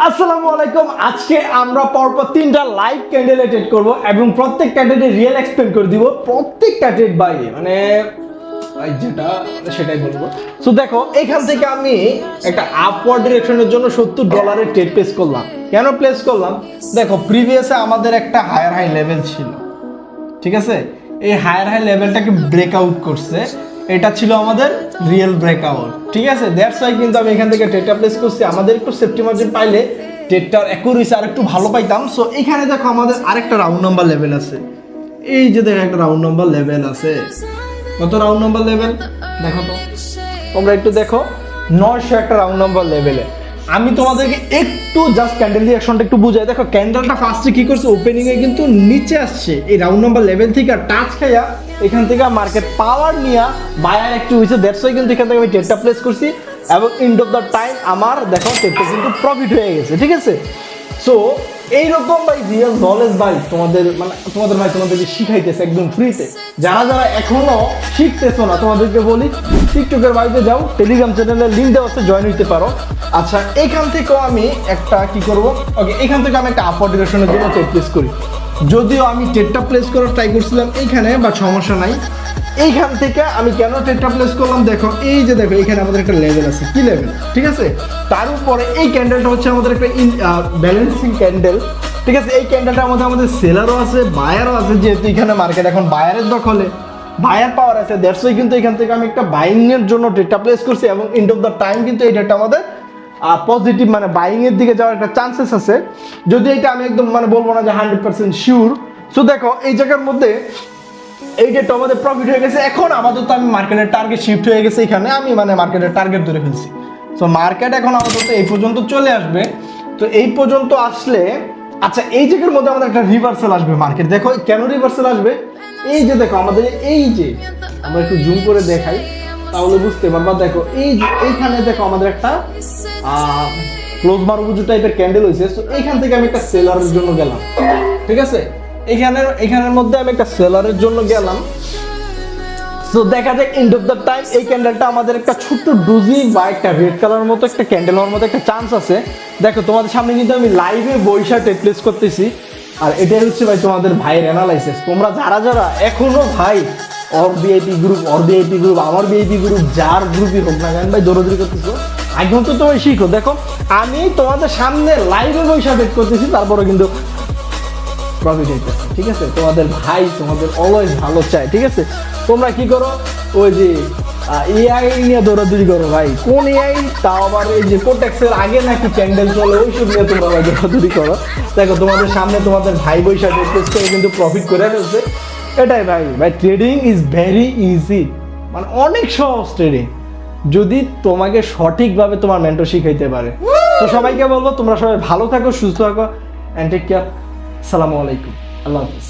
আসসালামু আলাইকুম। আজকে আমরা পরপর 3টা লাইভ ক্যান্ডেল ট্রেড করব এবং প্রত্যেক ক্যান্ডেলের রিয়েল এক্সপ্লেন করে দিব। প্রত্যেকটা ট্রেড বাই মানে যেটা সেটাই বলবো। সো দেখো, এখান থেকে আমি একটা আপওয়ার্ড ডিরেকশনের জন্য $70 ট্রেড প্লেস করলাম। কেন প্লেস করলাম? দেখো, প্রিভিয়াসে আমাদের একটা হায়ার হাই লেভেল ছিল, ঠিক আছে? এই হায়ার হাই লেভেলটাকে ব্রেকআউট করছে, এটা ছিল আমাদের রিয়েল ব্রেকআউট, ঠিক আছে? দ্যাটস ওয়াই কিন্তু আমি এখান থেকে ট্রেডটা প্লেস করছি। আমাদের একটু সেফটি মার্জিন পাইলে ট্রেডটার অ্যাকুরেসি আর একটু ভালো পাইতাম। সো এখানে দেখো আমাদের আরেকটা রাউন্ড নাম্বার লেভেল আছে। এই যে দেখো একটা রাউন্ড নাম্বার লেভেল আছে। কত রাউন্ড নাম্বার লেভেল দেখো তো, তোমরা একটু দেখো, 900 একটা রাউন্ড নাম্বার লেভেলে। আমি তোমাদেরকে একটু জাস্ট ক্যান্ডেল রিঅ্যাকশনটা একটু বুঝাই। দেখো, ক্যান্ডেলটা ফার্স্টে কি করছে, ওপেনিং এ কিন্তু নিচে আসছে এই রাউন্ড নাম্বার লেভেল থেকে, টাচ খাইয়া এখান থেকে মার্কেট পাওয়ার নিয়ে বায়ার একটু হয়েছে। দ্যাটস ওয়াই কিন্তু এখান থেকে আমি ট্রেডটা প্লেস করছি এবং এন্ড অফ দ্য টাইম আমার দেখো ট্রেডটা কিন্তু প্রফিট হয়ে গেছে, ঠিক আছে? সো এইরকম ভাই রিয়েল নলেজ ভাই তোমাদের তোমাদেরকে শিখাইতেছে একদম ফ্রিতে। যারা যারা এখনো শিখতেছো না, তোমাদেরকে বলি টিকটকের বাড়িতে যাও, টেলিগ্রাম চ্যানেলের লিঙ্ক দেওয়া আছে, জয়েন হইতে পারো। আচ্ছা, এখান থেকেও আমি একটা কি করব, ওকে, এখান থেকে আমি একটা আপওয়ার্ড ডিরেকশনের জন্য ট্রেড প্লেস করি। যদিও আমি ট্রেডটা প্লেস করার ট্রাই করছিলাম এইখানে, বা সমস্যা নাই। এইখান থেকে আমি কেন ট্রেডটা প্লেস করলাম, দেখো এই যে দেখো এখানে আমাদের একটা লেভেল আছে, কি লেভেল, ঠিক আছে? তার উপরে এই ক্যান্ডেলটা হচ্ছে আমাদের একটা ব্যালেন্সিং ক্যান্ডেল, ঠিক আছে? এই ক্যান্ডেলটার মধ্যে আমাদের সেলারও আছে, বায়ারও আছে, যেহেতু এখানে মার্কেট এখন বায়ারের দখলে, বায়ার পাওয়ার আছে। দ্যাটস ওয়াই কিন্তু এখান থেকে আমি একটা বাইং এর জন্য ট্রেডটা প্লেস করছি এবং এন্ড অফ দ্য টাইম কিন্তু এই ডেটটা আমাদের পজিটিভ মানে বাইং এর দিকে যাওয়ার একটা চান্সেস আছে। যদি এটা আমি একদম মানে বলবো না যে 100% শিওর। সো দেখো, এই জায়গার মধ্যে এই ডেটটা আমাদের প্রফিট হয়ে গেছে। এখন আপাতত আমি মার্কেটের টার্গেট শিফট হয়ে গেছে, এখানে আমি মানে মার্কেটের টার্গেট ধরে ফেলছি। সো মার্কেট এখন আপাতত এই পর্যন্ত চলে আসবে। তো এই পর্যন্ত আসলে, আচ্ছা, এই জায়গার মধ্যে আমাদের একটা রিভার্সাল আসবে মার্কেট। দেখো কেন রিভার্সাল আসবে, এই যে দেখো আমাদের এই যে, আমরা একটু জুম করে দেখাই তাহলে বুঝতে পারবা। দেখো এই এইখানে দেখো আমাদের একটা ক্লোজ মারুবুজু টাইপের ক্যান্ডেল হয়েছে। সো এইখান থেকে আমি একটা সেলারের জন্য গেলাম, ঠিক আছে? এখানের মধ্যে আমি একটা সেলারের জন্য গেলাম। সো দেখা যাক এন্ড অফ দ্য টাইম এই ক্যান্ডেলটা আমাদের একটা ছোট্ট ডুজি বা একটা রেড কালার মতো একটা ক্যান্ডেল হওয়ার মতো একটা চান্স আছে। দেখো, তোমাদের সামনে কিন্তু আমি লাইভে বইসা ট্রেড প্লেস করতেছি, আর এটাই হচ্ছে ভাই তোমাদের ভাইয়ের অ্যানালাইসিস। তোমরা যারা যারা এখনো ভাই আমার ভিআইপি গ্রুপ যার গ্রুপই হোক না কেন ভাই দৌড়াদৌড়ি করতেছো, এখন তো তোমায় শিখো। দেখো, আমি তোমাদের সামনে লাইভে বইসা ট্রেড করতেছি, তারপরে কিন্তু প্রফিট হইতেছে, ঠিক আছে? তোমাদের ভাই তোমাদের অলওয়েজ ভালো চায়, ঠিক আছে? তোমরা কি করো, ওই যে এআই নিয়ে দৌড়াদৌড়ি করো ভাই। কোন এআই? তাও আবার এই যে কোটেক্সের আগে নাকি ক্যান্ডেল চলে, ওইসব নিয়ে তোমরা ভাই দৌড়াদৌড়ি করো। দেখো, তোমাদের সামনে তোমাদের ভাই বৈশা ট্রেড করে কিন্তু প্রফিট করে ফেলছে। এটাই ভাই ট্রেডিং ইজ ভেরি ইজি, মানে অনেক সহজ ট্রেডিং, যদি তোমাকে সঠিকভাবে তোমার মেন্টর শিখাইতে পারে। তো সবাইকে বলবো তোমরা সবাই ভালো থাকো, সুস্থ থাকো, অ্যান্ড টেক কেয়ার। আসসালামু আলাইকুম, আল্লাহ হাফিজ।